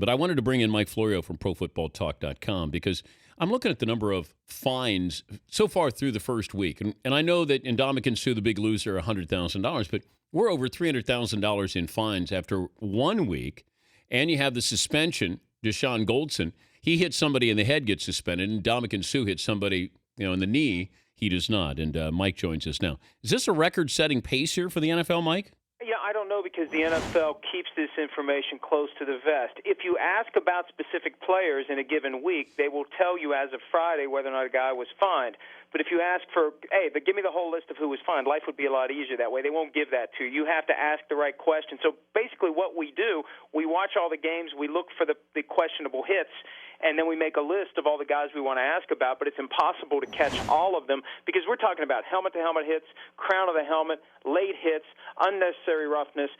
But I wanted to bring in Mike Florio from ProFootballTalk.com because I'm looking at the number of fines so far through the first week. And I know that Ndamukong Suh, the big loser, $100,000, but we're over $300,000 in fines after 1 week. And you have the suspension, Deshaun Goldson. He hit somebody in the head, gets suspended, and Ndamukong Suh hit somebody in the knee. He does not. And Mike joins us now. Is this a record-setting pace here for the NFL, Mike? Yeah, I don't know because the NFL keeps this information close to the vest. If you ask about specific players in a given week, they will tell you as of Friday whether or not a guy was fined. But if you ask for, hey, but give me the whole list of who was fined, life would be a lot easier that way. They won't give that to you. You have to ask the right question. So basically what we do, we watch all the games, we look for the questionable hits, and then we make a list of all the guys we want to ask about, but it's impossible to catch all of them because we're talking about helmet-to-helmet hits, crown of the helmet, late hits, unnecessary roughness.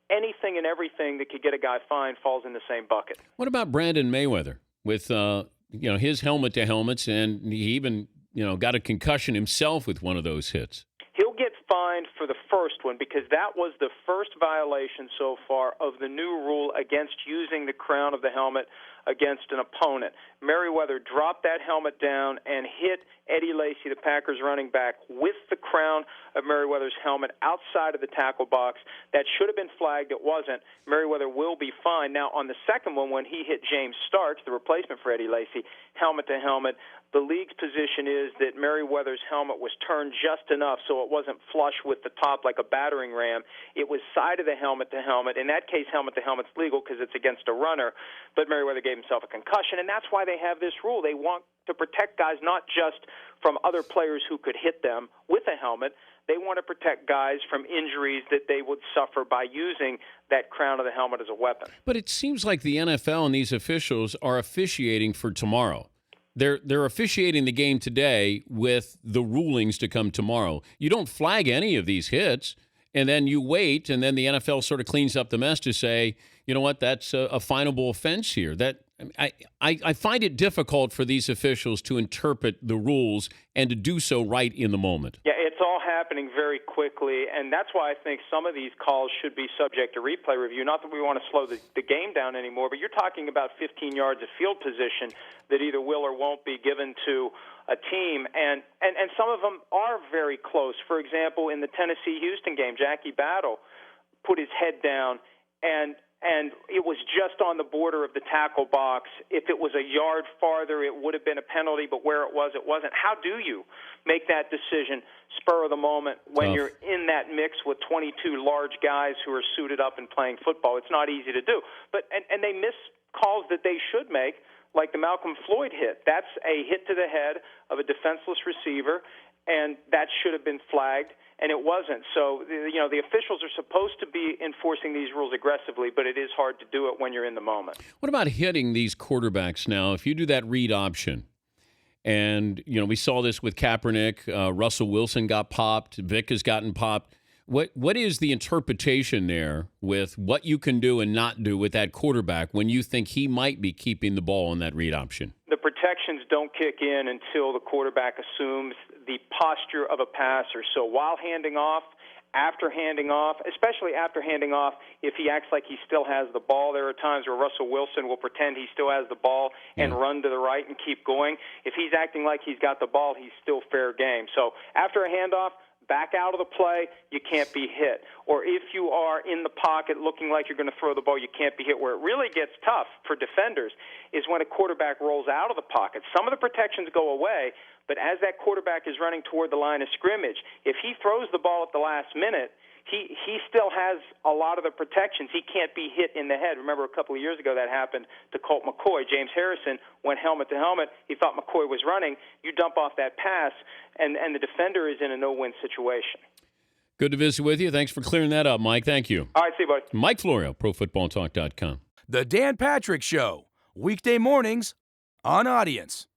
Anything and everything that could get a guy fined falls in the same bucket. What about Brandon Mayweather with his helmet-to-helmets, and he even got a concussion himself with one of those hits? He'll get fined for the first one because that was the first violation so far of the new rule against using the crown of the helmet against an opponent. Merriweather dropped that helmet down and hit Eddie Lacy, the Packers running back, with the crown of Merriweather's helmet outside of the tackle box. That should have been flagged. It wasn't. Merriweather will be fined. Now, on the second one, when he hit James Starks, the replacement for Eddie Lacy, helmet to helmet, the league's position is that Merriweather's helmet was turned just enough so it wasn't flush with the top like a battering ram. It was side of the helmet to helmet. In that case, helmet to helmet's legal because it's against a runner, but Merriweather gave himself a concussion, and that's why they have this rule. They want to protect guys not just from other players who could hit them with a helmet. They want to protect guys from injuries that they would suffer by using that crown of the helmet as a weapon. But it seems like the NFL and these officials are officiating for tomorrow. They're officiating the game today with the rulings to come tomorrow. You don't flag any of these hits, and then you wait, and then the NFL sort of cleans up the mess to say, you know what, that's a finable offense here. That I find it difficult for these officials to interpret the rules and to do so right in the moment. Yeah, it's all happening very quickly, and that's why I think some of these calls should be subject to replay review. Not that we want to slow the game down anymore, but you're talking about 15 yards of field position that either will or won't be given to a team, and some of them are very close. For example, in the Tennessee-Houston game, Jackie Battle put his head down, and it was just on the border of the tackle box. If it was a yard farther, it would have been a penalty, but where it was, it wasn't. How do you make that decision spur of the moment when you're in that mix with 22 large guys who are suited up and playing football? It's not easy to do. But and they miss calls that they should make, like the Malcolm Floyd hit. That's a hit to the head of a defenseless receiver, and that should have been flagged. And it wasn't. So, the officials are supposed to be enforcing these rules aggressively, but it is hard to do it when you're in the moment. What about hitting these quarterbacks now? If you do that read option, and, we saw this with Kaepernick, Russell Wilson got popped, Vic has gotten popped. What is the interpretation there with what you can do and not do with that quarterback when you think he might be keeping the ball on that read option? The protections don't kick in until the quarterback assumes the posture of a passer. So while handing off, after handing off, especially after handing off, if he acts like he still has the ball, there are times where Russell Wilson will pretend he still has the ball and run to the right and keep going. If he's acting like he's got the ball, he's still fair game. So after a handoff, back out of the play, you can't be hit. Or if you are in the pocket looking like you're going to throw the ball, you can't be hit. Where it really gets tough for defenders is when a quarterback rolls out of the pocket. Some of the protections go away, but as that quarterback is running toward the line of scrimmage, if he throws the ball at the last minute, he still has a lot of the protections. He can't be hit in the head. Remember a couple of years ago that happened to Colt McCoy. James Harrison went helmet to helmet. He thought McCoy was running. You dump off that pass, and the defender is in a no-win situation. Good to visit with you. Thanks for clearing that up, Mike. Thank you. All right, see you, buddy. Mike Florio, ProFootballTalk.com. The Dan Patrick Show, weekday mornings on Audience.